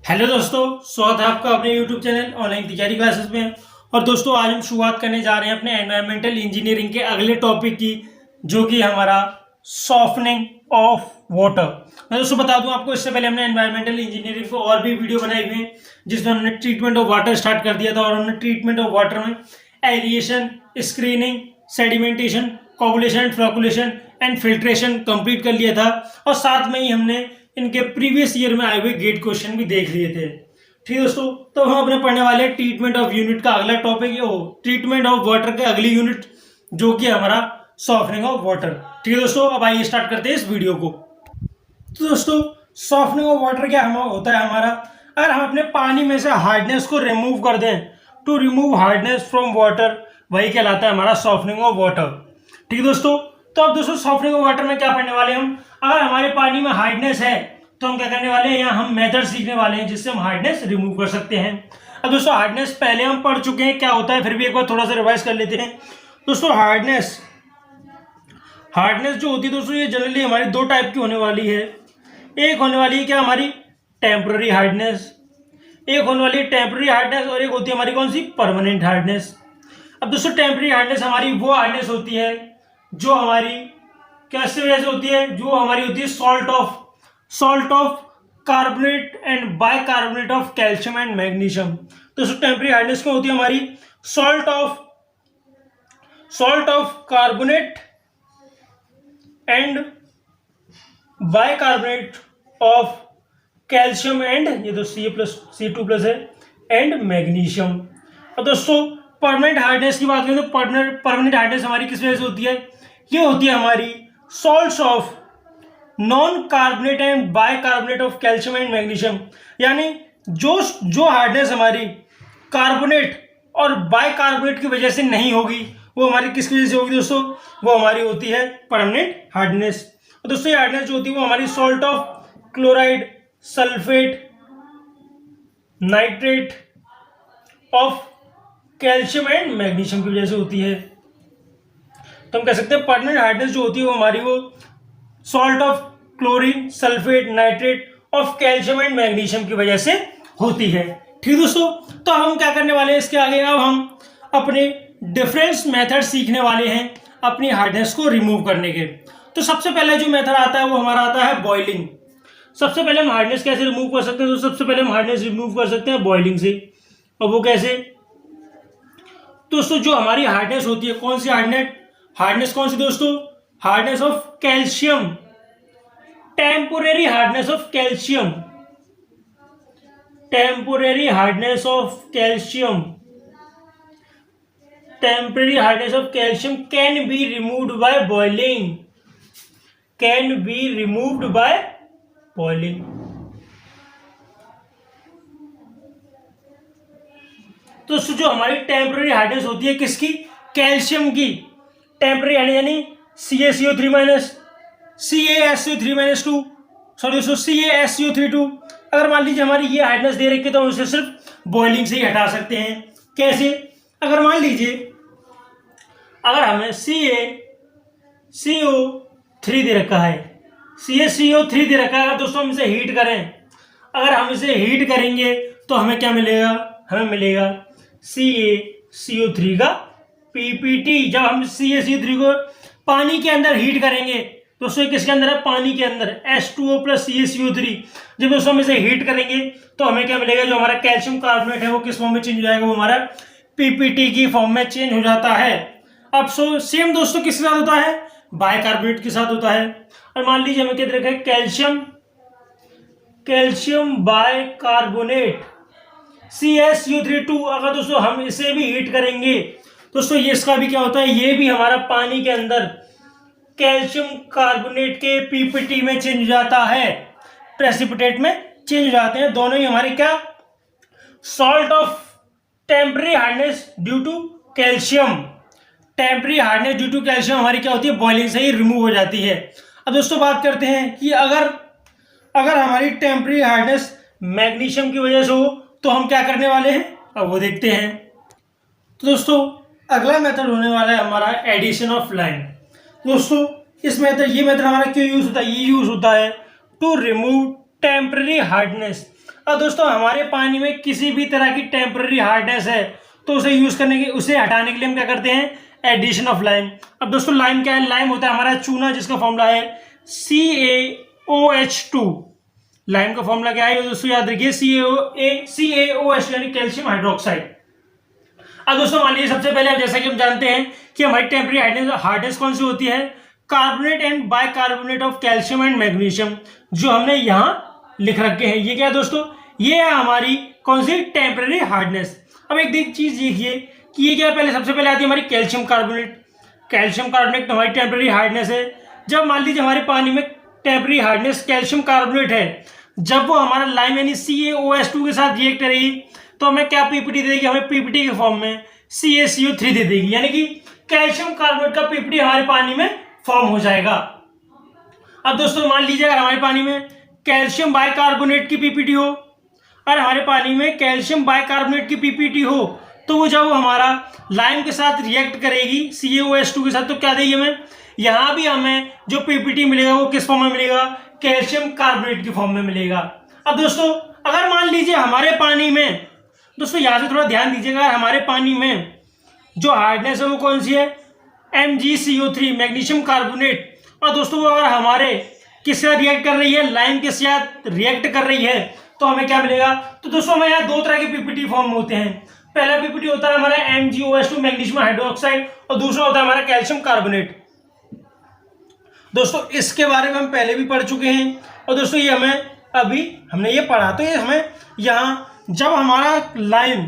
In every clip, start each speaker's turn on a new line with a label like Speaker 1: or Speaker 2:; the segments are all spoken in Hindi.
Speaker 1: हेलो दोस्तों, स्वागत है आपका अपने यूट्यूब चैनल ऑनलाइन तैयारी क्लासेस में। और दोस्तों आज हम शुरुआत करने जा रहे हैं अपने एनवायरमेंटल इंजीनियरिंग के अगले टॉपिक की, जो कि हमारा सॉफ्टनिंग ऑफ वाटर। मैं दोस्तों बता दूं आपको, इससे पहले हमने एनवायरमेंटल इंजीनियरिंग को और भी वीडियो बनाई हुई है जिसमें हमने ट्रीटमेंट ऑफ वाटर स्टार्ट कर दिया था। और हमने ट्रीटमेंट ऑफ वाटर में aeration, screening, sedimentation, coagulation and flocculation and filtration complete कर लिया था। और साथ में ही हमने इनके प्रीवियस ईयर में आए हुए गेट क्वेश्चन भी देख लिए थे। ठीक है दोस्तों, तो हम अपने पढ़ने वाले ट्रीटमेंट ऑफ यूनिट का अगला टॉपिक ट्रीटमेंट ऑफ वाटर के अगली यूनिट, जो कि हमारा सॉफ्टनिंग ऑफ वाटर। ठीक है दोस्तों, अब आइए स्टार्ट करते हैं इस वीडियो को। तो दोस्तों सॉफ्टनिंग ऑफ वाटर क्या होता है हमारा, अगर हम अपने पानी में से हार्डनेस को रिमूव कर दें, to remove hardness from water, वही कहलाता है हमारा सॉफ्टनिंग ऑफ वाटर। ठीक है दोस्तों, तो अब दोस्तों सॉफ्टनिंग ऑफ वाटर में क्या पढ़ने वाले हम, अगर हमारे पानी में हार्डनेस है तो हम क्या करने वाले हैं, यहाँ हम मेथड सीखने वाले हैं जिससे हम हार्डनेस रिमूव कर सकते हैं। अब दोस्तों हार्डनेस पहले हम पढ़ चुके हैं क्या होता है, फिर भी एक बार थोड़ा सा रिवाइज कर लेते हैं। दोस्तों हार्डनेस जो होती है दोस्तों, ये जनरली हमारी दो टाइप की होने वाली है। एक होने वाली है क्या हमारी टेम्पररी हार्डनेस, एक होने वाली है टेम्पररी हार्डनेस, और एक होती है हमारी कौन सी, परमानेंट हार्डनेस। अब दोस्तों टेम्पररी हार्डनेस हमारी वो हार्डनेस होती है जो हमारी कैसे वजह से होती है, जो हमारी होती है salt of carbonate and bicarbonate of calcium and magnesium. तो टेम्पररी हार्डनेस क्या होती है हमारी, salt of carbonate and bicarbonate of calcium and, ये तो C2+ है, एंड मैग्नीशियम। और दोस्तों परमानेंट हार्डनेस की बात करें तो परमानेंट हार्डनेस हमारी किस वजह से होती है, ये होती है हमारी salts of non carbonate and bicarbonate of calcium and magnesium. यानी जो हार्डनेस हमारी कार्बोनेट और बाइकार्बोनेट की वजह से नहीं होगी, वो हमारी किसकी वजह से होगी दोस्तों, वो हमारी होती है परमानेंट हार्डनेस। और दोस्तों ये हार्डनेस जो होती है वो हमारी salt of chloride, sulphate, nitrate of calcium and magnesium की वजह से होती है। तो हम कह सकते हैं परमानेंट हार्डनेस जो होती है वो हमारी वो salt of chlorine, sulphate, nitrate of calcium and magnesium की वजह से होती है। ठीक दोस्तों, तो हम क्या करने वाले हैं इसके आगे, अब हम अपने डिफरेंस मेथड सीखने वाले हैं अपनी हार्डनेस को रिमूव करने के। तो सबसे पहले जो मेथड आता है वो हमारा आता है बॉइलिंग। सबसे पहले हम हार्डनेस कैसे रिमूव कर सकते हैं, तो सबसे पहले हम हार्डनेस रिमूव कर सकते हैं बॉइलिंग से। और वो कैसे दोस्तों, जो हमारी हार्डनेस होती है, कौन सी हार्डनेस कौन सी दोस्तों, hardness of calcium, temporary hardness of calcium, temporary hardness of calcium can be removed by boiling, तो जो हमारी टेम्पररी हार्डनेस होती है किसकी, कैल्शियम की, टेम्पररी हार्डनेस यानी CaSO3-2 अगर मान लीजिए हमारी ये हार्डनेस दे रखी है तो हम उसे सिर्फ बॉइलिंग से ही हटा सकते हैं। कैसे, अगर मान लीजिए अगर हमें CaCO3 दे रखा है, CaCO3 दे रखा है, अगर दोस्तों हम इसे हीट करें, अगर हम इसे हीट करेंगे तो हमें क्या मिलेगा, हमें मिलेगा CaCO3 का PPT। जब हम CaCO3 को पानी के अंदर हीट करेंगे दोस्तों, किसके अंदर है, पानी के अंदर, H2O + CaCO3। जब दोस्तों हम इसे हीट करेंगे तो हमें क्या मिलेगा, जो हमारा कैल्शियम कार्बोनेट है वो किस फॉर्म में चेंज हो जाएगा, वो हमारा PPT की फॉर्म में चेंज हो जाता है। अब सेम दोस्तों किसके साथ होता है, बाइकार्बोनेट के साथ होता है। और मान लीजिए हमें क्या दे रखा है, कैल्शियम बाइकार्बोनेट CaSO3-2। अगर दोस्तों हम इसे भी हीट करेंगे दोस्तों, ये इसका भी क्या होता है, ये भी हमारा पानी के अंदर कैल्शियम कार्बोनेट के PPT में चेंज हो जाता है, प्रेसिपिटेट में चेंज हो जाते हैं। दोनों ही हमारे क्या, salt of temporary hardness due to calcium, temporary hardness due to calcium हमारी क्या होती है, बॉइलिंग से ही रिमूव हो जाती है। अब दोस्तों बात करते हैं कि अगर हमारी टेम्पररी हार्डनेस मैग्नीशियम की वजह से हो तो हम क्या करने वाले हैं, अब वो देखते हैं। तो दोस्तों अगला मेथड होने वाला है हमारा एडिशन ऑफ लाइन। दोस्तों ये मेथड हमारा क्यों यूज होता है, ये यूज होता है टू रिमूव टेम्पररी हार्डनेस। अब दोस्तों हमारे पानी में किसी भी तरह की टेम्पररी हार्डनेस है तो उसे हटाने के लिए हम क्या करते हैं, एडिशन ऑफ लाइम। अब दोस्तों लाइम क्या है, लाइम होता है हमारा चूना जिसका फॉर्मूला है CaOH2। लाइम का फॉर्मूला क्या है दोस्तों, याद रखिए CaOH यानी कैल्शियम हाइड्रोक्साइड। अब दोस्तों मान लीजिए सबसे पहले जैसा कि हम जानते हैं कि हमारी टेम्परेरी हार्डनेस कौन सी होती है, carbonate and bicarbonate of calcium and magnesium, जो हमने यहाँ लिख रखे हैं। ये क्या है दोस्तों, ये है हमारी कौन सी टेम्परेरी हार्डनेस। अब एक चीज देखिए कि ये क्या, पहले सबसे पहले आती है हमारी कैल्शियम कार्बोनेट। कैल्शियम कार्बोनेट तो हमारी टेम्परेरी हार्डनेस है। जब मान लीजिए हमारे पानी में टेम्परेरी हार्डनेस कैल्शियम कार्बोनेट है, जब वो हमारा लाइम यानी CaOH2 के साथ रिएक्ट करेगी तो हमें क्या पीपीटी दे देगी, हमें पीपीटी के फॉर्म में CaCO3 दे देगी, यानी कि कैल्शियम कार्बोनेट का पीपीटी हमारे पानी में फॉर्म हो जाएगा। अब दोस्तों मान लीजिए अगर हमारे पानी में कैल्शियम बाइकार्बोनेट की पीपीटी हो और हमारे पानी में कैल्शियम बाइकार्बोनेट की पीपीटी हो तो वो जब हमारा लाइम के साथ रिएक्ट करेगी CaOH2 के साथ तो क्या देगी हमें, यहां भी हमें जो पीपीटी मिलेगा वो किस फॉर्म में मिलेगा, कैल्शियम कार्बोनेट की फॉर्म में मिलेगा। अब दोस्तों अगर मान लीजिए हमारे पानी में, दोस्तों यहां से थोड़ा ध्यान दीजिएगा, हमारे पानी में जो हार्डनेस है वो कौन सी है, MgCO3 मैग्नीशियम कार्बोनेट। और दोस्तों अगर हमारे किसके साथ रिएक्ट कर रही है, लाइम के साथ रिएक्ट कर रही है तो हमें क्या मिलेगा, तो दोस्तों हमें यहाँ दो तरह के पीपीटी फॉर्म होते हैं। पहला पीपीटी होता है हमारा MgOH2 मैग्नीशियम हाइड्रोक्साइड और दूसरा होता है हमारा कैल्शियम कार्बोनेट। दोस्तों इसके बारे में हम पहले भी पढ़ चुके हैं और दोस्तों ये हमने ये पढ़ा, तो ये हमें यहाँ जब हमारा लाइम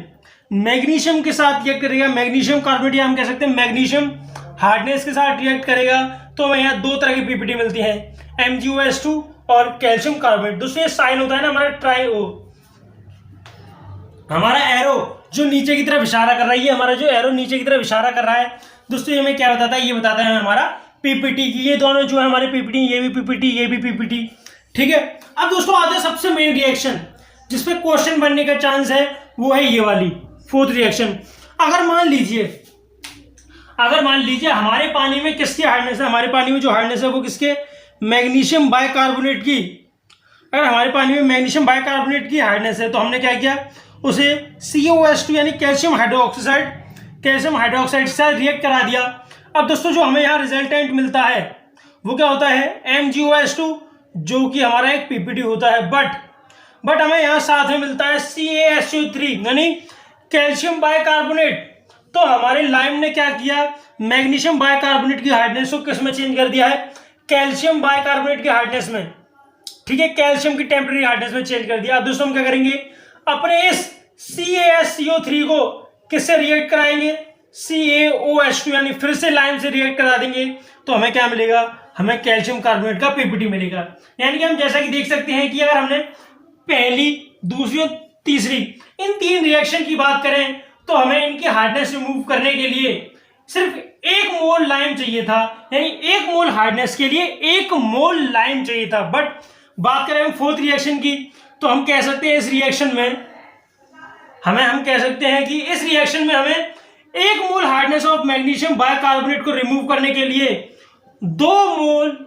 Speaker 1: मैग्नीशियम के साथ रिएक्ट करेगा, मैग्नीशियम कार्बोनेट या हम कह सकते हैं मैग्नीशियम हार्डनेस के साथ रिएक्ट करेगा तो हमें यहाँ दो तरह की पीपीटी मिलती है, MgOH2 और कैल्शियम कार्बोनेट। दोस्तों ये साइन होता है ना हमारा ट्राई-O, हमारा एरो जो नीचे की तरफ इशारा कर रही है, हमारा जो एरो नीचे की तरफ इशारा कर रहा है दोस्तों, ये हमें क्या बताता है, ये बताता है हमारा पीपीटी की, ये दोनों जो है हमारे पीपीटी, ये भी पीपीटी ये भी पीपीटी, ठीक है। अब दोस्तों आते हैं सबसे मेन रिएक्शन जिसपे क्वेश्चन बनने का चांस है, वो है ये वाली फोर्थ रिएक्शन। अगर मान लीजिए हमारे पानी में किसकी हार्डनेस है, हमारे पानी में जो हार्डनेस है वो किसके, मैग्नीशियम बाइकार्बोनेट की। अगर हमारे पानी में मैग्नीशियम बाइकार्बोनेट की हार्डनेस है तो हमने क्या किया, उसे CaOH2 यानी कैल्शियम हाइड्रोक्साइड से रिएक्ट करा दिया। अब दोस्तों जो हमें यहाँ रिजल्टेंट मिलता है वो क्या होता है, MgOH2 जो कि हमारा एक पीपीटी होता है, बट हमें यहाँ साथ में मिलता है CaSO3 यानी कैल्शियम बाइकार्बोनेट। तो हमारे लाइम ने क्या किया, मैग्नीशियम बाइकार्बोनेट की हार्डनेस को किस में चेंज कर दिया है, कैल्शियम बाइकार्बोनेट की हार्डनेस में, ठीक है, कैल्शियम की टेम्परेरी हार्डनेस में चेंज कर दिया। अब दोस्तों हम क्या करेंगे, अपने इस CaSO3 को किससे रिएक्ट कराएंगे, CaOH2 यानी फिर से लाइम से रिएक्ट करा देंगे तो हमें क्या मिलेगा, हमें कैल्शियम कार्बोनेट का पीपीटी मिलेगा। यानी कि हम जैसा कि देख सकते हैं कि अगर हमने पहली, दूसरी और तीसरी इन तीन रिएक्शन की बात करें तो हमें इनकी हार्डनेस रिमूव करने के लिए सिर्फ 1 मोल लाइम चाहिए था, यानी 1 मोल हार्डनेस के लिए 1 मोल लाइम चाहिए था। बट बात करें हम फोर्थ रिएक्शन की तो हम कह सकते हैं इस रिएक्शन में हम कह सकते हैं कि इस रिएक्शन में हमें 1 मोल हार्डनेस ऑफ मैग्नीशियम बाइकार्बोनेट को रिमूव करने के लिए 2 मोल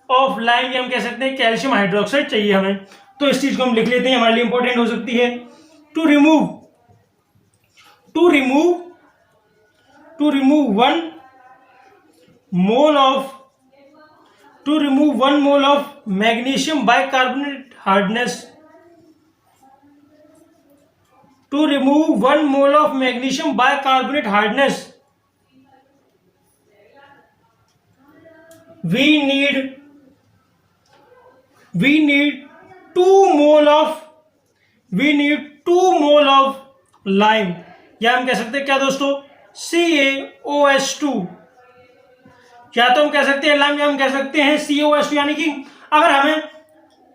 Speaker 1: ऑफ लाइम या हम कह सकते हैं कैल्शियम हाइड्रोक्साइड चाहिए हमें। तो इस चीज को हम लिख लेते हैं, हमारे लिए इंपॉर्टेंट हो सकती है। To remove 1 mole of magnesium bicarbonate hardness, to remove 1 mole of magnesium bicarbonate hardness, we need 2 mole of lime, या हम कह सकते हैं क्या दोस्तों, CaOH2, या तो हम कह सकते हैं लाइम या हम कह सकते हैं CaOH2। यानी कि अगर हमें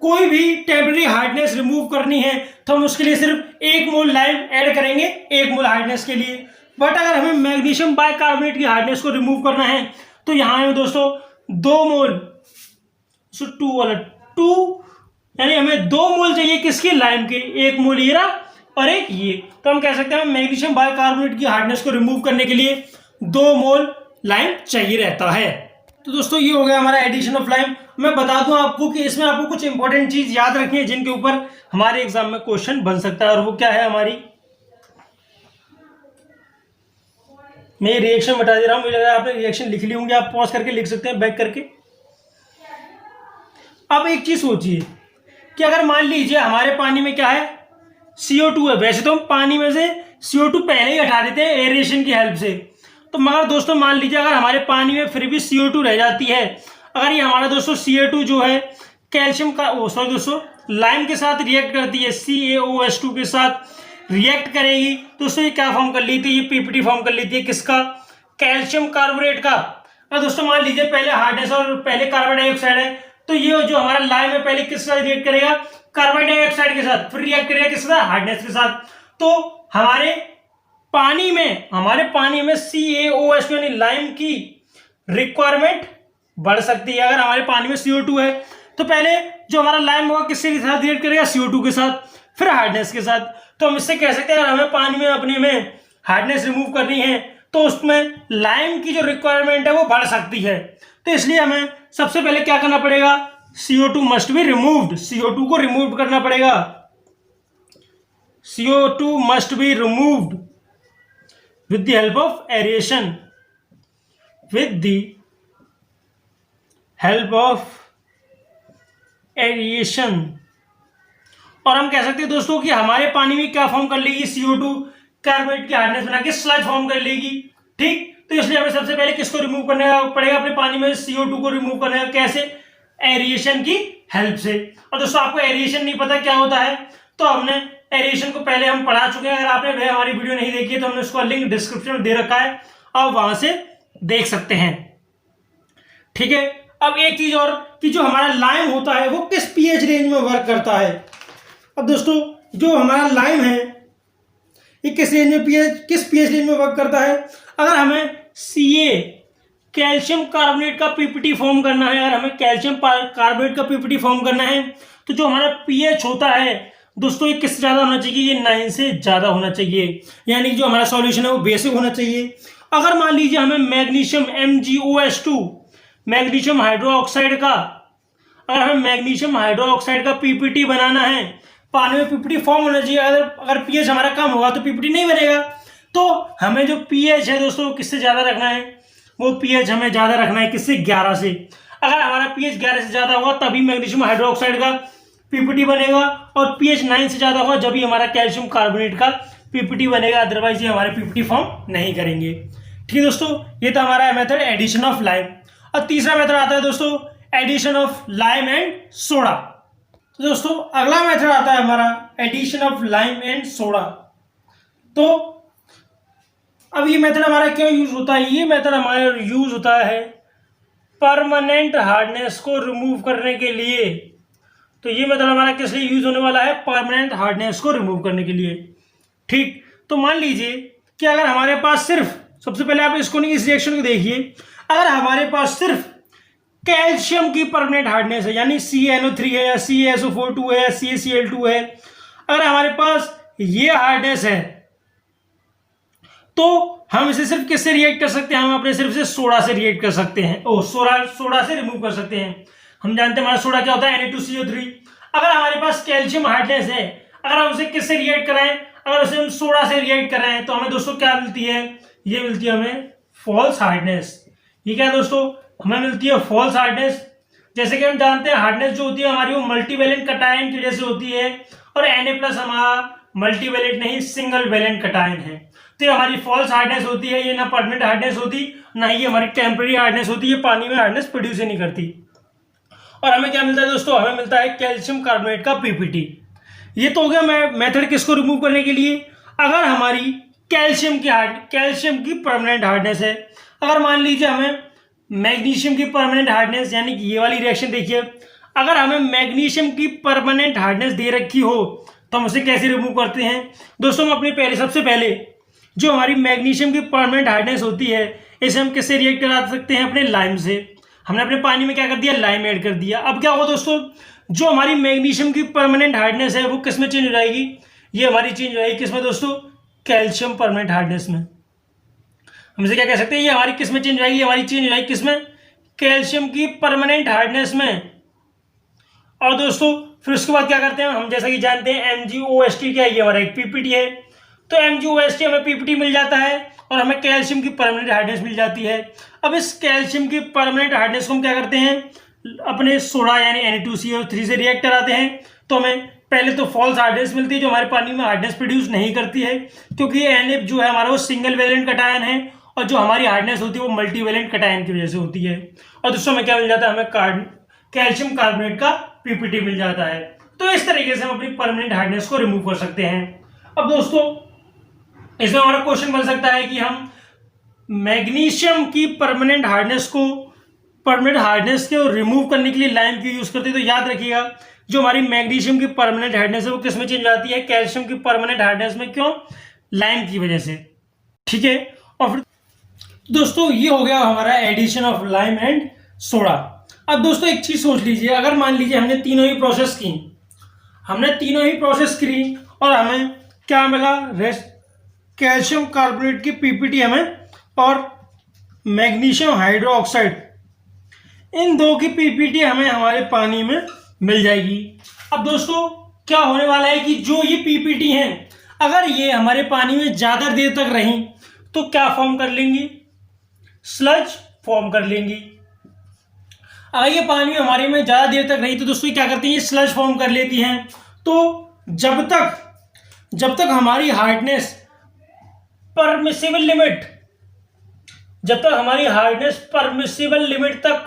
Speaker 1: कोई भी टेम्परेरी हार्डनेस रिमूव करनी है तो हम उसके लिए सिर्फ 1 मोल लाइम ऐड करेंगे 1 मोल हार्डनेस के लिए। बट अगर हमें मैग्नीशियम बाइकार्बोनेट की हार्डनेस को रिमूव करना है तो यहाँ है दोस्तों 2 मोल, 2 यानी हमें 2 मोल चाहिए किसके, लाइम के, 1 मोल ये रहा और एक ये। तो हम कह सकते हैं मैग्नीशियम बाइकार्बोनेट की हार्डनेस को रिमूव करने के लिए 2 मोल लाइम चाहिए रहता है। तो दोस्तों ये हो गया हमारा एडिशन ऑफ लाइम। मैं बता दूं आपको कि इसमें आपको कुछ इंपॉर्टेंट चीज याद रखनी है जिनके ऊपर हमारे एग्जाम में क्वेश्चन बन सकता है, और वो क्या है हमारी, मैं रिएक्शन बता दे रहा हूं, मुझे लग रहा है आपने रिएक्शन लिख ली होंगे, आप पॉज करके लिख सकते हैं बैक करके। अब एक चीज सोचिए कि अगर मान लीजिए हमारे पानी में क्या है, CO2 है। वैसे तो हम पानी में से CO2 पहले ही हटा देते हैं एरेशन की हेल्प से, तो मगर दोस्तों मान लीजिए अगर हमारे पानी में फिर भी CO2 रह जाती है, अगर ये हमारा दोस्तों CO2 जो है कैल्शियम का सॉरी दोस्तों लाइम के साथ रिएक्ट करती है, CaOH2 के साथ रिएक्ट करेगी, दोस्तों ये क्या फॉर्म कर लेती है, ये पीपीटी फॉर्म कर लेती है। किसका? कैल्शियम कार्बोनेट का। अब दोस्तों मान लीजिए पहले हार्डनेस और पहले कार्बन डाइऑक्साइड है, तो ये जो हमारा लाइम है पहले किसके साथ रिएक्ट करेगा, कार्बन डाइऑक्साइड के साथ, फिर रिएक्ट करेगा किसके साथ, हार्डनेस के साथ। तो हमारे पानी में CaOH यानी लाइम की रिक्वायरमेंट बढ़ सकती है। अगर हमारे पानी में CO2 है तो पहले जो हमारा लाइम होगा किसके साथ रिएक्ट करेगा, CO2 के साथ, फिर हार्डनेस के साथ। तो हम इससे कह सकते हैं अगर हमें पानी में अपने में हार्डनेस रिमूव करनी है तो उसमें लाइम की जो रिक्वायरमेंट है वो बढ़ सकती है। तो इसलिए हमें सबसे पहले क्या करना पड़ेगा, CO2 must be removed, CO2 को रिमूव करना पड़ेगा। CO2 must be removed with the help of aeration, with the help of aeration। और हम कह सकते हैं दोस्तों कि हमारे पानी में क्या फॉर्म कर लेगी, CO2 कार्बोनेट की हार्डनेस बना के स्लज फॉर्म कर लेगी। ठीक, तो इसलिए हमें सबसे पहले किसको रिमूव करने पड़ेगा, अपने पानी में CO2 को रिमूव करने का। कैसे? एरिएशन की हेल्प से। और दोस्तों आपको एरिएशन नहीं पता क्या होता है, तो हमने एरिएशन को पहले हम पढ़ा चुके हैं। अगर आपने वह हमारी वीडियो नहीं देखी है तो हमने उसका लिंक डिस्क्रिप्शन में दे रखा है, आप वहां से देख सकते हैं। ठीक है, अब एक चीज और कि जो हमारा लाइम होता है वो किस पीएच रेंज में वर्क करता है। अब दोस्तों जो हमारा लाइम है ये किस पीएच रेंज में वर्क करता है। अगर हमें Ca कैल्शियम कार्बोनेट का पीपीटी फॉर्म करना है, अगर हमें कैल्शियम कार्बोनेट का पीपीटी फॉर्म करना है, तो जो हमारा पीएच होता है दोस्तों ये किससे ज्यादा होना चाहिए, ये 9 से ज्यादा होना चाहिए, यानी जो हमारा सॉल्यूशन है वो बेसिक होना चाहिए। अगर मान लीजिए हमें मैग्नीशियम MgOH2 मैग्नीशियम हाइड्रोक्साइड का, अगर हमें मैग्नीशियम हाइड्रोक्साइड का पीपीटी बनाना है, पानी में पीपीटी फॉर्म होना चाहिए। अगर पीएच हमारा कम होगा तो पीपीटी नहीं बनेगा। तो हमें जो पीएच है दोस्तों किससे ज्यादा रखना है, वो पीएच हमें ज्यादा रखना है किससे, 11 से। अगर हमारा पीएच 11 से ज्यादा होगा तभी मैग्नीशियम हाइड्रोक्साइड का पीपीटी बनेगा, और पीएच 9 से ज्यादा होगा जब भी हमारा कैल्शियम कार्बोनेट का पीपीटी बनेगा, अदरवाइज ये हमारे पीपीटी फॉर्म नहीं करेंगे। ठीक है दोस्तों, ये तो हमारा मेथड एडिशन ऑफ लाइम। और तीसरा मेथड आता है दोस्तों addition of lime and soda. तो दोस्तों अगला मेथड आता है हमारा addition of lime and soda. तो अब ये मेथड हमारा क्यों यूज होता है, ये मेथड हमारा यूज होता है परमानेंट हार्डनेस को रिमूव करने के लिए। तो ये मेथड हमारा किस लिए यूज होने वाला है, परमानेंट हार्डनेस को रिमूव करने के लिए। ठीक, तो मान लीजिए कि अगर हमारे पास सिर्फ, सबसे पहले आप इसको नहीं, इस रिएक्शन को देखिए, अगर हमारे पास सिर्फ कैल्शियम की परमानेंट हार्डनेस है, यानी CaNO3 है या CaSO4 है या CaCl2 है, अगर हमारे पास ये हार्डनेस है तो हम इसे सिर्फ किससे रिएक्ट कर सकते हैं, हम अपने सिर्फ से सोडा से रिएक्ट कर सकते हैं, सोडा से रिमूव कर सकते हैं। हम जानते हैं हमारा सोडा क्या होता है, Na2CO3। अगर हमारे पास कैल्शियम हार्डनेस है, अगर हम उसे किससे रिएक्ट कराएं, अगर उसे हम सोडा से रिएक्ट कर रहे हैं तो हमें दोस्तों क्या मिलती है, ये मिलती है हमें फॉल्स हार्डनेस। ये क्या है दोस्तों, हमें मिलती है फॉल्स हार्डनेस। जैसे कि हम जानते हैं हार्डनेस जो होती है हमारी वो मल्टीवैलेंट कटायन की वजह से होती है, और Na+ हमारा मल्टीवैलेंट नहीं सिंगल वैलेंट कटायन है। तो ये हमारी फॉल्स हार्डनेस होती है, ये ना परमानेंट हार्डनेस होती, ना ही हमारी टेम्परेरी हार्डनेस होती है, पानी में हार्डनेस प्रोड्यूस ही नहीं करती। और हमें क्या मिलता है दोस्तों, हमें मिलता है कैल्शियम कार्बोनेट का पीपीटी। ये तो हो गया मेथड किसको रिमूव करने के लिए, अगर हमारी कैल्शियम की परमानेंट हार्डनेस है। अगर मान लीजिए हमें मैग्नीशियम की परमानेंट हार्डनेस, यानी कि ये वाली रिएक्शन देखिए, अगर हमें मैग्नीशियम की परमानेंट हार्डनेस दे रखी हो तो हम उसे कैसे रिमूव करते हैं दोस्तों। हम अपने सबसे पहले जो हमारी मैग्नीशियम की परमानेंट हार्डनेस होती है इसे हम किससे रिएक्ट करा सकते हैं, अपने लाइम से। हमने अपने पानी में क्या कर दिया, लाइम ऐड कर दिया। अब क्या होगा दोस्तों, जो हमारी मैग्नीशियम की परमानेंट हार्डनेस है वो किस में चेंज हो जाएगी, ये हमारी चेंज हो जाएगी किस में दोस्तों, कैल्शियम परमानेंट हार्डनेस में। हम इसे क्या कह सकते हैं, ये हमारी किस में चेंज हो जाएगी, हमारी चेंज हो जाएगी किस में, कैल्शियम की परमानेंट हार्डनेस में। और दोस्तों फिर उसके बाद क्या करते हैं हम, जैसा कि जानते हैं MgOST क्या है, ये हमारा एक पीपीटी है। तो MgOST हमें पीपीटी मिल जाता है और हमें कैल्शियम की परमानेंट हार्डनेस मिल जाती है। अब इस कैल्शियम की परमानेंट हार्डनेस को हम क्या करते हैं, अपने सोडा यानी Na2CO3 से रिएक्ट कराते हैं। तो हमें पहले तो फॉल्स हार्डनेस मिलती है जो हमारे पानी में हार्डनेस प्रोड्यूस नहीं करती है, क्योंकि ये Na जो है हमारा वो सिंगल वैलेंट कटायन है, और जो हमारी हार्डनेस होती है वो मल्टी वैलेंट कटायन की वजह से होती है। और दूसरा में क्या मिल जाता है, हमें कैल्शियम कार्बोनेट का पीपीटी मिल जाता है। तो इस तरीके से हम अपनी परमानेंट हार्डनेस को रिमूव कर सकते हैं। अब दोस्तों इसमें हमारा क्वेश्चन बन सकता है कि हम मैग्नीशियम की परमानेंट हार्डनेस को रिमूव करने के लिए लाइम क्यों यूज करते हैं। तो याद रखिएगा जो हमारी मैग्नीशियम की परमानेंट हार्डनेस है वो किस में चेंज आती है, कैल्शियम की परमानेंट हार्डनेस में। क्यों, लाइम की वजह से। ठीक है। और फिर दोस्तों ये हो गया हमारा addition of lime and soda. अब दोस्तों एक चीज सोच लीजिए, अगर मान लीजिए हमने तीनों ही प्रोसेस की और हमें क्या मिला, कैल्शियम कार्बोनेट की पीपीटी हमें और मैग्नीशियम हाइड्रोक्साइड, इन दो की पीपीटी हमें हमारे पानी में मिल जाएगी। अब दोस्तों क्या होने वाला है कि जो ये पीपीटी हैं अगर ये हमारे पानी में ज्यादा देर तक रहीं तो क्या फॉर्म कर लेंगी, स्लज फॉर्म कर लेंगी। अगर ये पानी में हमारे में ज्यादा देर तक रही तो दोस्तों क्या करती है, ये स्लज फॉर्म कर लेती हैं। तो जब तक हमारी हार्डनेस परमिसिबल लिमिट तक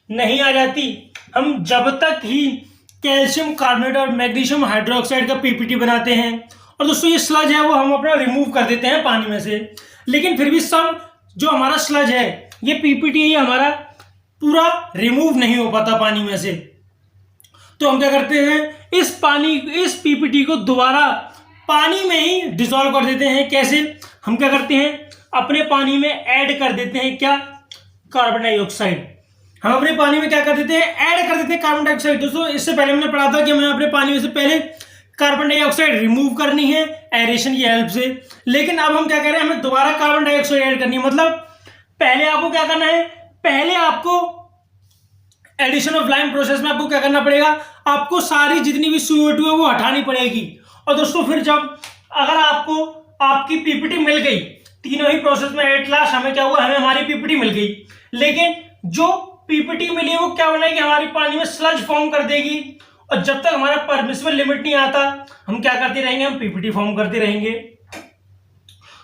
Speaker 1: नहीं आ जाती, हम जब तक ही कैल्शियम कार्बोनेट और मैग्नीशियम हाइड्रोक्साइड का पीपीटी बनाते हैं। और दोस्तों ये स्लज है वो हम अपना रिमूव कर देते हैं पानी में से, लेकिन फिर भी सब जो हमारा स्लज है ये पीपीटी है, ये हमारा पूरा रिमूव नहीं हो पाता पानी में से। तो हम क्या करते हैं, इस पीपीटी को दोबारा पानी में ही डिसॉल्व कर देते हैं। कैसे, हम क्या करते हैं, अपने पानी में ऐड कर देते हैं क्या, कार्बन डाइऑक्साइड। हम अपने पानी में क्या कर देते हैं, ऐड कर देते हैं कार्बन डाइऑक्साइड। दोस्तों इससे पहले हमने पढ़ा था कि हमें अपने पानी में से पहले कार्बन डाइऑक्साइड रिमूव करनी है एरेशन की हेल्प से, लेकिन अब हम क्या कर रहे हैं, हमें दोबारा कार्बन डाइऑक्साइड ऐड करनी है। मतलब पहले आपको क्या करना है, पहले आपको एडिशन ऑफ लाइम प्रोसेस में आपको क्या करना पड़ेगा, आपको सारी जितनी भी CO2 है वो हटानी पड़ेगी। और दोस्तों फिर जब अगर आपको आपकी पीपीटी मिल गई तीनों ही प्रोसेस में, एट लास्ट हमें क्या हुआ, हमें हमारी पीपीटी मिल गई, लेकिन जो पीपीटी मिली वो क्या बनाएगी, हमारी पानी में स्लज फॉर्म कर देगी। और जब तक हमारा परमिसिबल लिमिट नहीं आता हम क्या करते रहेंगे, हम पीपीटी फॉर्म करते रहेंगे।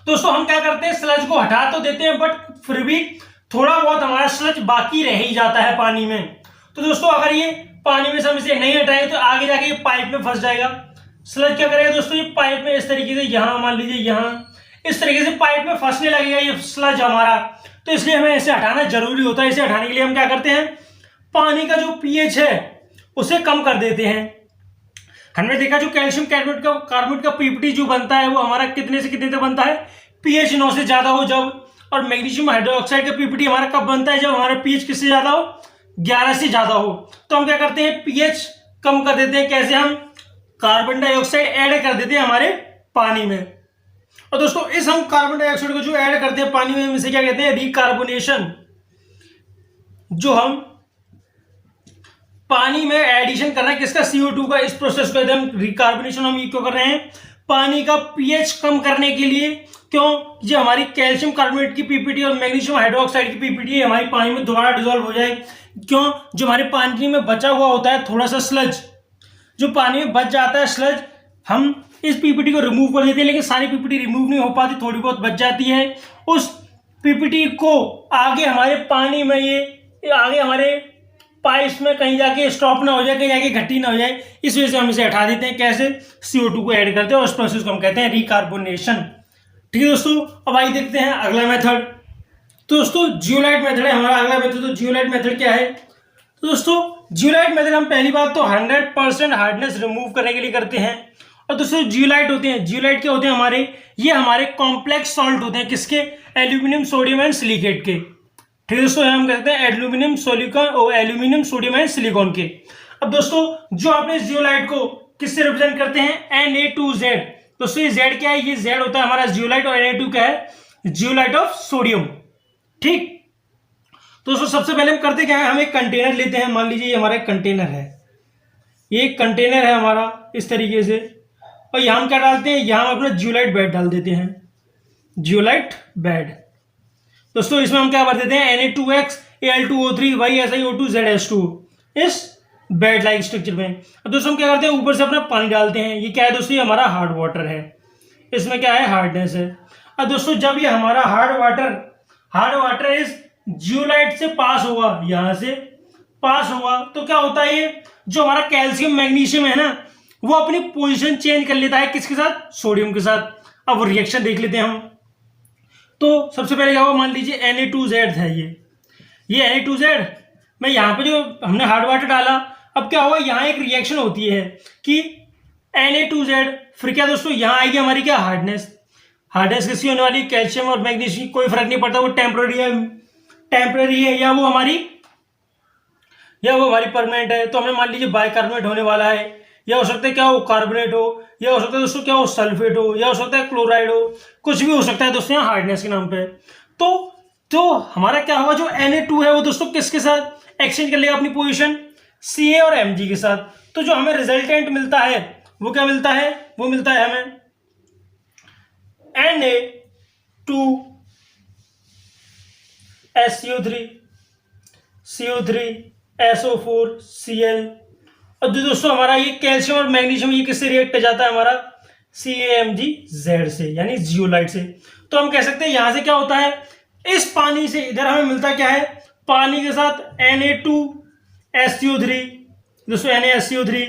Speaker 1: दोस्तों हम क्या करते हैं, स्लज को हटा तो देते हैं बट फिर भी थोड़ा बहुत हमारा स्लज बाकी रह ही जाता है पानी में। तो दोस्तों अगर ये पानी में से हम इसे नहीं हटाएंगे तो आगे जाके ये पाइप में फंस जाएगा। स्लज क्या करेगा दोस्तों, ये पाइप में इस तरीके से, यहां मान लीजिए यहां इस तरीके से पाइप में फंसने लगेगा ये स्लज हमारा। तो इसलिए हमें इसे हटाना जरूरी होता है। इसे हटाने के लिए हम क्या करते हैं, पानी का जो पीएच है उसे कम कर देते हैं। हमने देखा जो कैल्शियम कार्बोनेट का पीपीटी जो बनता है वो हमारा कितने से कितने तक बनता है, पीएच 9 से ज्यादा हो जब। और मैग्नीशियम हाइड्रोक्साइड का पीपीटी हमारा कब बनता है, जब हमारा पीएच किससे ज्यादा हो, 11 से ज्यादा हो। तो हम क्या करते हैं, पीएच कम कर देते हैं। कैसे, हम कार्बन डाइऑक्साइड ऐड कर देते हैं हमारे पानी में। और दोस्तों इस हम कार्बन डाइऑक्साइड को जो ऐड करते हैं पानी में, इसे क्या कहते हैं, रिकार्बोनेशन। जो हम पानी में एडिशन कर रहे हैं किसका, CO2 का, इस प्रोसेस को हम रिकार्बोनेशन हम ये क्यों कर रहे हैं, पानी का पीएच कम करने के लिए। क्यों, ये हमारी कैल्शियम कार्बोनेट की पीपीटी और मैग्नीशियम हाइड्रोक्साइड की पीपीटी हमारी पानी में दोबारा डिसॉल्व हो जाए। क्यों, जो हमारे पानी में बचा हुआ होता है थोड़ा सा स्लज, जो पानी में बच जाता है स्लज, हम इस पीपीटी को रिमूव कर देते हैं, लेकिन सारी पीपीटी रिमूव नहीं हो पाती, थोड़ी बहुत बच जाती है। उस पीपीटी को आगे हमारे पानी में, ये आगे हमारे पाइप्स में कहीं जाके स्टॉप ना हो जाए, कहीं जाके इकट्ठी ना हो जाए, इस वजह से हम इसे हटा देते हैं। कैसे, CO2 को ऐड करते हैं और उस प्रोसेस को हम कहते हैं रिकार्बोनेशन। ठीक है दोस्तों, अब आइए देखते हैं अगला मेथड। तो दोस्तों जियोलाइट मेथड है हमारा अगला मेथड। तो जियोलाइट मेथड क्या है, तो दोस्तों जियोलाइट मेथड हम पहली बात तो 100% हार्डनेस रिमूव करने के लिए करते हैं। और दोस्तों जियोलाइट होते हैं, जियोलाइट क्या होते हैं हमारे, ये हमारे कॉम्प्लेक्स सॉल्ट होते हैं किसके, एल्यूमिनियम सोडियम एंड सिलिकेट के। ठीक है दोस्तों, हम कहते हैं एल्यूमिनियम सोडियम एंड सिलिकॉन के। अब दोस्तों जो आपने जियोलाइट को किससे रिप्रेजेंट करते हैं, Na2Z। दोस्तों ये Z क्या है, ये Z होता है हमारा जियोलाइट, और Na2 क्या है, जियोलाइट ऑफ सोडियम। ठीक, दोस्तों सबसे पहले हम करते क्या है, हम एक कंटेनर लेते हैं। मान लीजिए ये हमारा एक कंटेनर है, ये एक कंटेनर है हमारा इस तरीके से, और यहाँ हम क्या डालते हैं, यहाँ हम अपना जियोलाइट बेड डाल देते हैं, जियोलाइट बेड। दोस्तों इसमें हम क्या भर देते हैं, Na2X Al2O3 YSiO2 ZS2 इस बेड लाइक स्ट्रक्चर में। और दोस्तों हम क्या करते हैं, ऊपर से अपना पानी डालते हैं। ये क्या है दोस्तों, ये हमारा हार्ड वाटर है, इसमें क्या है, हार्डनेस है। और दोस्तों जब ये हमारा हार्ड वाटर इस जियोलाइट से पास हुआ, यहां से पास हुआ, तो क्या होता है, ये जो हमारा कैल्शियम मैग्नीशियम है ना, वो अपनी पोजीशन चेंज कर लेता है, किसके साथ, सोडियम के साथ। अब वो रिएक्शन देख लेते हैं हम। तो सबसे पहले क्या हुआ, मान लीजिए Na2Z है, ये Na2Z में यहाँ पे जो हमने हार्ड वाटर डाला, अब क्या हुआ, यहाँ एक रिएक्शन होती है कि Na2Z, फिर क्या दोस्तों, यहाँ आएगी हमारी क्या, हार्डनेस किसकी होने वाली, कैल्शियम और मैग्नीशियम, कोई फर्क नहीं पड़ता, वो टेम्पररी है या वो हमारी परमानेंट है। तो हमें मान लीजिए बाइकार्बोनेट होने वाला है, या हो सकता है क्या हो, कार्बोनेट हो, या हो सकता है दोस्तों क्या हो, सल्फेट हो, या हो सकता है क्लोराइड हो, कुछ भी हो सकता है दोस्तों यहाँ हार्डनेस के नाम पे। तो हमारा क्या हुआ, जो Na2 है वो दोस्तों किसके साथ एक्सचेंज कर लेगा अपनी पोजीशन, Ca और Mg के साथ। तो जो हमें रिजल्टेंट मिलता है वो क्या मिलता है, वो मिलता है हमें Na2SO3 CO3 SO4 Cl। और जो दोस्तों हमारा ये कैल्शियम और मैग्नीशियम, ये किससे रिएक्ट कर जाता है, हमारा CaMgZ से, यानी जियोलाइट से। तो हम कह सकते हैं यहां से क्या होता है, इस पानी से इधर हमें मिलता क्या है, पानी के साथ Na2SCO3, दोस्तों Na2CO3,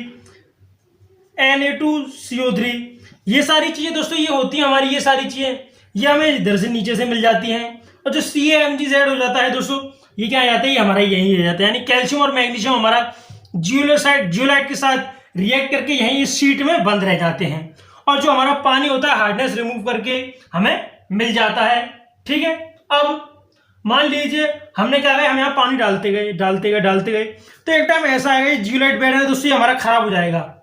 Speaker 1: ये सारी चीजें दोस्तों ये होती हैं हमारी, ये सारी चीजें ये हमें इधर से नीचे से मिल जाती हैं। और जो CaMgZ हो जाता है दोस्तों, ये क्या आ जाता है, ये हमारा यही रह जाता है, यानी कैल्शियम और मैग्नीशियम हमारा जियोलाइट के साथ रिएक्ट करके यहीं इस शीट में बंद रह जाते हैं, और जो हमारा पानी होता है हार्डनेस रिमूव करके हमें मिल जाता है। ठीक है, अब मान लीजिए हमने क्या किया, हम यहाँ पानी डालते गए, तो एक टाइम ऐसा आएगा, जियोलाइट बेड है दोस्तों, ये हमारा खराब हो जाएगा।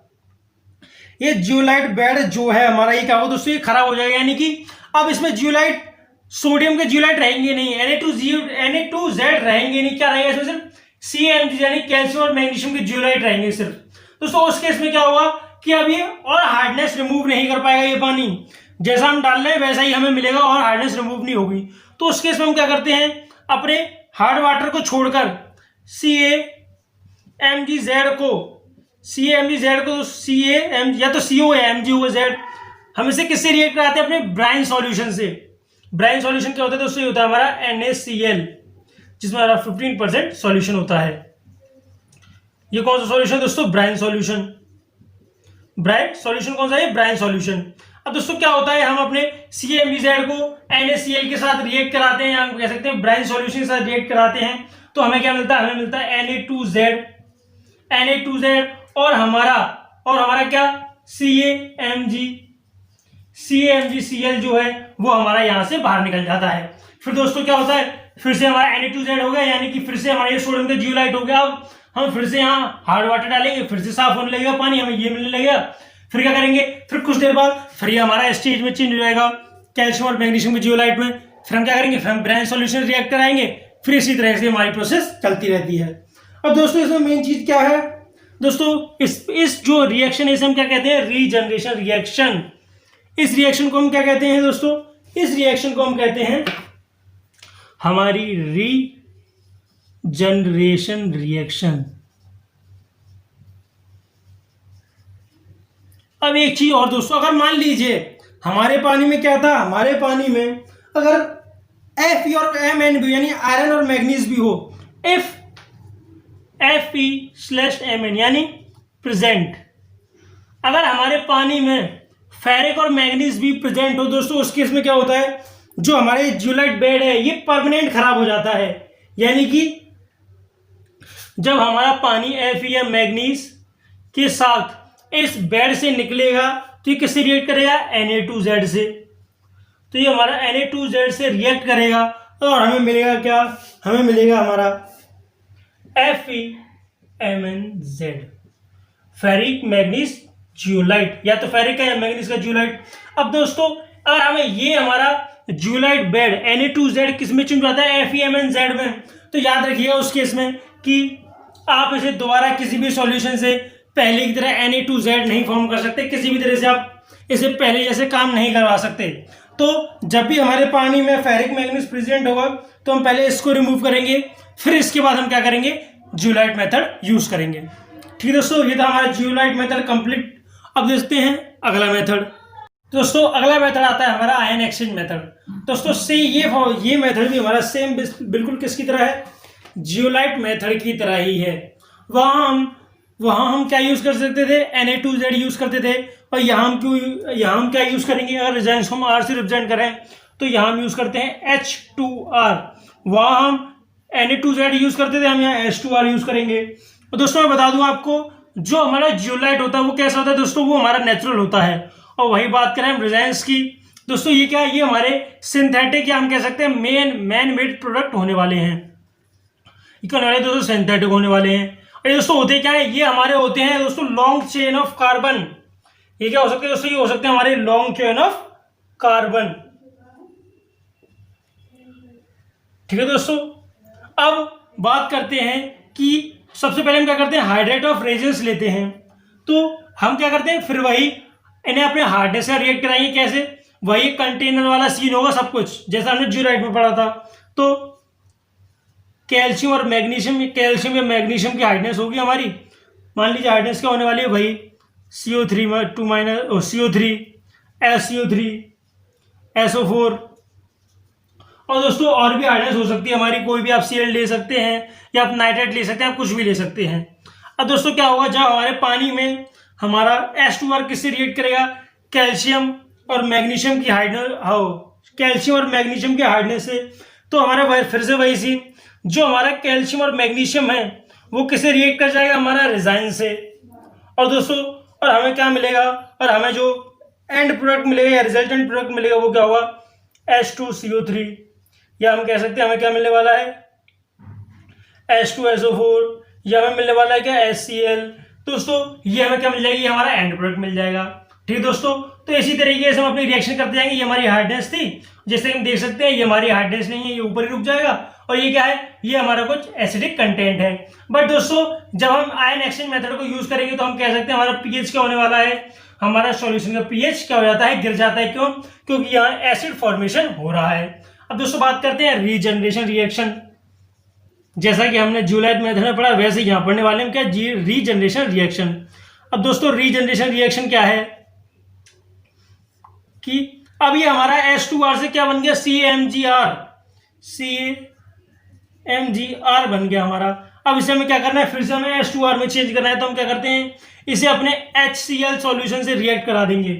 Speaker 1: ये जियोलाइट बेड जो है हमारा, ये क्या होगा दोस्तों, ये खराब हो जाएगा, यानी कि अब इसमें जियोलाइट, सोडियम के जियोलाइट रहेंगे नहीं, Na2Z रहेंगे नहीं, क्या रहेगा इसमें, सिर्फ CaMg यानी कैल्शियम और मैग्नीशियम के जियोलाइट रहेंगे सिर्फ। दोस्तों उस केस में क्या होगा कि अब ये और हार्डनेस रिमूव नहीं कर पाएगा, ये पानी जैसा हम डाल रहे हैं वैसा ही हमें मिलेगा, और हार्डनेस रिमूव नहीं होगी। तो उस केस में हम क्या करते हैं, अपने हार्ड वाटर को छोड़कर CaMgZ को CaM या तो CO है, Mg होगा Z, हम इसे किससे रिएक्ट कराते हैं, अपने ब्राइन सॉल्यूशन से। ब्राइन सॉल्यूशन क्या होता है दोस्तों, ये होता है हमारा NaCl, जिसमें हमारा 15% सॉल्यूशन होता है। ये कौन सा सॉल्यूशन दोस्तों, ब्राइन सॉल्यूशन कौन सा है, ब्राइन सॉल्यूशन। अब दोस्तों क्या होता है, हम अपने CaMgZ को NaCl के साथ रिएक्ट कराते हैं, हम कह सकते हैं ब्राइन सॉल्यूशन के साथ रिएक्ट कराते हैं, तो हमें क्या मिलता है, हमें मिलता है Na2Z और हमारा क्या, CaMgCl जो है वो हमारा यहां से बाहर निकल जाता है। फिर दोस्तों क्या होता है, फिर से हमारा Na2Z हो गया, यानी कि फिर से हमारा ये सोडियम का जियोलाइट हो गया। अब हम फिर से यहाँ हार्ड वाटर डालेंगे, फिर से साफ होने लगेगा पानी, हमें ये मिलने लगेगा। फिर क्या करेंगे, फिर कुछ देर बाद फिर ये हमारा स्टेज में चेंज हो जाएगा, कैल्शियम और मैग्नीशियम के जियोलाइट में। फिर हम क्या करेंगे, फिर हम ब्राइन सॉल्यूशन रिएक्ट कराएंगे, फिर इसी तरह से हमारी प्रोसेस चलती रहती है। अब दोस्तों इसमें मेन चीज क्या है दोस्तों, इस जो रिएक्शन है इसे हम क्या कहते हैं, रीजनरेशन रिएक्शन। इस रिएक्शन को हम क्या कहते हैं दोस्तों, इस रिएक्शन को हम कहते हैं हमारी रीजनरेशन रिएक्शन। अब एक चीज और दोस्तों, अगर मान लीजिए हमारे पानी में क्या था, हमारे पानी में अगर Fe और Mn भी यानी आयरन और मैग्नीज भी हो, इफ Fe/Mn यानी प्रेजेंट, अगर हमारे पानी में फेरिक और मैग्नीज भी प्रेजेंट हो दोस्तों, उस केस में क्या होता है, जो हमारे जियोलाइट बेड है ये परमानेंट खराब हो जाता है। यानी कि जब हमारा पानी Fe या मैग्नीज के साथ इस बेड से निकलेगा तो ये किससे रिएक्ट करेगा, Na2Z से। तो ये हमारा Na2Z से रिएक्ट करेगा और हमें मिलेगा क्या, हमें मिलेगा हमारा FeMnZ, फेरिक मैग्नीज जियोलाइट, या तो फेरिक का या मैग्नीज का जियोलाइट। अब दोस्तों अगर हमें ये हमारा जियोलाइट बेड Na2Z किस में चेंज होता है, FeMnZ में। तो याद रखिएगा उस केस में कि आप इसे दोबारा किसी भी सॉल्यूशन से पहले की तरह Na2Z नहीं फॉर्म कर सकते, किसी भी तरह से आप इसे पहले जैसे काम नहीं करवा सकते। तो जब भी हमारे पानी में फेरिक मैंगनीज प्रेजेंट होगा तो हम पहले इसको रिमूव करेंगे, फिर इसके बाद हम क्या करेंगे, जियोलाइट मेथड यूज करेंगे। ठीक है दोस्तों, ये था हमारा जियोलाइट मेथड कंप्लीट। अब देखते हैं अगला मेथड। दोस्तों अगला मेथड आता है हमारा आयन एक्सचेंज मेथड। दोस्तों से ये मेथड भी हमारा सेम बिल्कुल किसकी तरह है, जियोलाइट मेथड की तरह ही है। वहां हम क्या यूज कर सकते थे, Na2Z यूज करते थे, और यहाँ हम क्या यूज करेंगे, अगर रिजल्ट हम R से रिप्रेजेंट करें तो यहाँ हम यूज करते हैं H2R। वहां हम Na2Z यूज करते थे, हम यहाँ H2R यूज करेंगे। और दोस्तों मैं बता दूं आपको, जो हमारा जियोलाइट होता है वो कैसा होता है दोस्तों, वो हमारा नेचुरल होता है। और वही बात करें हम रिजाइंस की, दोस्तों ये क्या है, ये हमारे सिंथेटिक या हम कह सकते हैं मैन मेड प्रोडक्ट होने वाले हैं। ये दोस्तों सिंथेटिक होने वाले हैं। और दोस्तों होते क्या है, ये हमारे होते हैं दोस्तों लॉन्ग चेन ऑफ कार्बन। ये क्या हो सकते हैं दोस्तों, ये हो सकते हैं हमारे लॉन्ग चेन ऑफ कार्बन। ठीक है दोस्तों, अब बात करते हैं कि सबसे पहले हम क्या करते हैं, हाइड्रेट ऑफ रेजेंस लेते हैं। तो हम क्या करते हैं, फिर वही इन्हें अपने हार्डनेस से रिएक्ट कराएंगे। कैसे, वही कंटेनर वाला सीन होगा सब कुछ, जैसा हमने जियोलाइट में पढ़ा था। तो कैल्शियम और मैग्नीशियम, कैल्शियम या मैग्नीशियम की हार्डनेस होगी हमारी, मान लीजिए हार्डनेस क्या होने वाली है भाई, CO3 CO3 SCO3 SO4। और दोस्तों और भी हार्डनेस हो सकती है हमारी, कोई भी आप Cl ले सकते हैं या आप नाइट्रेट ले सकते हैं, आप कुछ भी ले सकते हैं। अब दोस्तों क्या होगा, जब हमारे पानी में हमारा H2R किससे रिएक्ट करेगा, कैल्शियम और मैग्नीशियम की हार्डनेस, कैल्शियम और मैग्नीशियम के हार्डनेस से। तो हमारा फिर से वही सीन, जो हमारा कैल्शियम और मैग्नीशियम है वो किससे रिएक्ट कर जाएगा, हमारा रिजाइन से। और दोस्तों और हमें क्या मिलेगा, और हमें जो एंड प्रोडक्ट मिलेगा या रिजल्टेंट प्रोडक्ट मिलेगा वो क्या होगा, H2CO3, या हम कह सकते हैं हमें क्या मिलने वाला है, H2SO4, या हमें मिलने वाला है क्या, HCl। दोस्तों ये हमें क्या मिल जाएगी, ये हमारा एंड प्रोडक्ट मिल जाएगा। ठीक दोस्तों, तो इसी तरीके से हम अपनी रिएक्शन करते जाएंगे। ये हमारी हार्डनेस थी, जैसे हम देख सकते हैं ये हमारी हार्डनेस नहीं है, ये ऊपर ही रुक जाएगा। और ये क्या है, ये हमारा कुछ एसिडिक कंटेंट है। बट दोस्तों जब हम आयन एक्सचेंज मेथड को यूज करेंगे तो हम कह सकते हैं हमारा पीएच क्या होने वाला है, हमारा सॉल्यूशन का पीएच क्या हो जाता है, गिर जाता है। क्यों, क्योंकि यहाँ एसिड फॉर्मेशन हो रहा है। अब दोस्तों बात करते हैं रीजनरेशन रिएक्शन। जैसा कि हमने जियोलाइट मेथड में पढ़ा वैसे यहाँ पढ़ने वाले हैं क्या, रीजनरेशन रिएक्शन। अब दोस्तों रीजनरेशन रिएक्शन क्या है कि अब ये हमारा H2R से क्या बन गया, CMgR बन गया हमारा। अब इसे हमें क्या करना है, फिर से हमें H2R में चेंज करना है। तो हम क्या करते हैं, इसे अपने HCl सॉल्यूशन से रिएक्ट करा देंगे।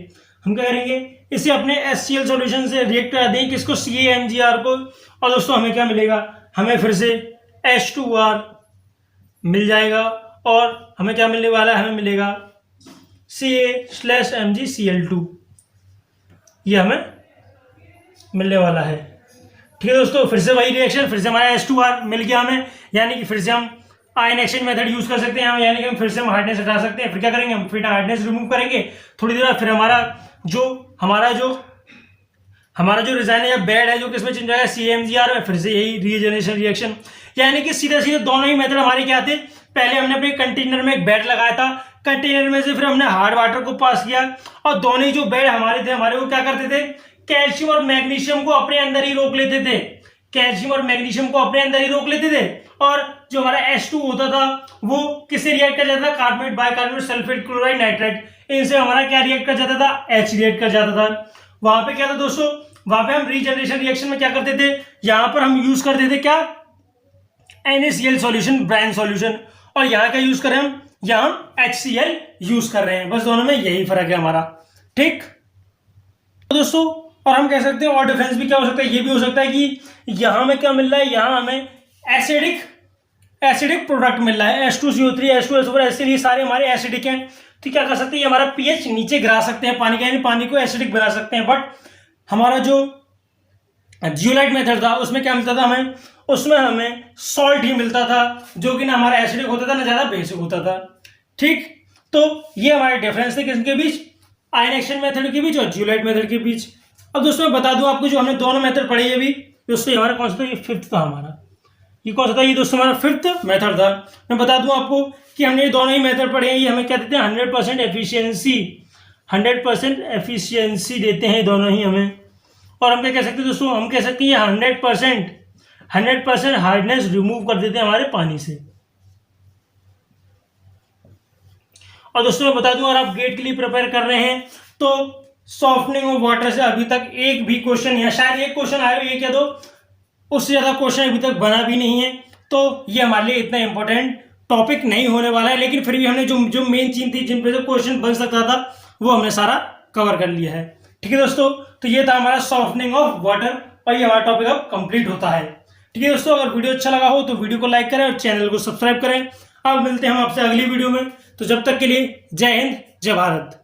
Speaker 1: हम क्या करेंगे, इसे अपने HCl सॉल्यूशन से रिएक्ट करा देंगे, किसको, CMgR को। और दोस्तों हमें क्या मिलेगा, हमें फिर से H2R मिल जाएगा। और हमें क्या मिलने वाला है, हमें मिलेगा Ca/MgCl2, ये हमें मिलने वाला है। ठीक है दोस्तों, फिर से वही रिएक्शन, फिर से हमारा H2R मिल गया हमें, यानी कि फिर से हम आयन एक्सचेंज मेथड यूज कर सकते हैं, यानी कि हम फिर से हम हार्डनेस हटा सकते हैं। फिर क्या करेंगे, हम फिर हार्डनेस रिमूव करेंगे थोड़ी देर बाद, फिर हमारा जो रिजाइन है या बेड है जो किसमें चेंज जाएगा, CMgR में। फिर से यही रीजनरेशन रिएक्शन, यानी कि सीधा सीधा दोनों ही मेथड हमारे क्या थे, पहले हमने अपने कंटेनर में एक बेड लगाया था, कंटेनर में से फिर हमने हार्ड वाटर को पास किया, और दोनों ही जो बेड हमारे थे हमारे वो क्या करते थे, कैल्शियम और मैग्नीशियम को अपने अंदर ही रोक लेते थे, कैल्शियम और मैग्नीशियम को अपने अंदर ही रोक लेते थे। और जो हमारा H2 होता था वो किससे रिएक्ट कर जाता था, carbonate, bicarbonate, sulphate, chloride, nitrate, इनसे हमारा क्या रिएक्ट कर जाता था, H रिएक्ट कर जाता था। वहां पे क्या था दोस्तों, वहां पे हम रीजनरेशन रिएक्शन में क्या करते थे, यहां पर हम यूज करते थे क्या, NaCl सॉल्यूशन, ब्रांड सॉल्यूशन। और यहाँ क्या यूज करें हम, यहाँ हम HCl यूज कर रहे हैं, बस दोनों में यही फर्क है हमारा। ठीक तो दोस्तों, और हम कह सकते हैं और डिफरेंस भी क्या हो सकता है, ये भी हो सकता है कि यहाँ में क्या मिल रहा है, यहाँ हमें एसिडिक प्रोडक्ट मिल रहा है, H2CO3, H2SO4, HCl, ये सारे हमारे एसिडिक हैं। तो क्या कर सकते हैं, हमारा पीएच नीचे गिरा सकते हैं पानी का, यानी पानी को एसिडिक बना सकते हैं। बट हमारा जो जियोलाइट मेथड था उसमें क्या मिलता था हमें, उसमें हमें सॉल्ट ही मिलता था, जो कि ना हमारा एसिडिक होता था ना ज्यादा बेसिक होता था। ठीक, तो ये हमारे डिफरेंस थे किसके बीच, आयन एक्सचेंज मेथड के बीच और जियोलाइट मेथड के बीच। अब दोस्तों मैं बता दूं आपको, जो हमने दोनों मेथड पढ़े अभी, दोस्तों हमारा कौन सा था, ये फिफ्थ था हमारा। ये कौन सा था, ये दोस्तों हमारा फिफ्थ मेथड था। मैं बता दूं आपको कि हमने ये दोनों ही मेथड पढ़े हैं, ये हमें क्या देते हैं, 100% एफिशिएंसी, 100% एफिशिएंसी देते हैं दोनों ही हमें। और हम क्या कह सकते हैं दोस्तों, हम कह सकते हैं ये 100% हार्डनेस रिमूव कर देते हैं हमारे पानी से। और दोस्तों मैं बता दूं, अगर आप गेट के लिए प्रिपेयर कर रहे हैं तो सॉफ्टनिंग ऑफ वाटर से अभी तक एक भी क्वेश्चन, या शायद एक क्वेश्चन आया, ये क्या दो, उससे ज्यादा क्वेश्चन अभी तक बना भी नहीं है। तो ये हमारे लिए इतना इंपॉर्टेंट टॉपिक नहीं होने वाला है, लेकिन फिर भी हमने जो मेन चीज थी, जिन पे जो क्वेश्चन बन सकता था, वो हमने सारा कवर कर लिया है। ठीक है दोस्तों, तो ये था हमारा सॉफ्टनिंग ऑफ वाटर, और ये हमारा टॉपिक अब कंप्लीट होता है। ठीक है दोस्तों, अगर वीडियो अच्छा लगा हो तो वीडियो को लाइक करें और चैनल को सब्सक्राइब करें। अब मिलते हैं हम आपसे अगली वीडियो में, तो जब तक के लिए जय हिंद, जय भारत।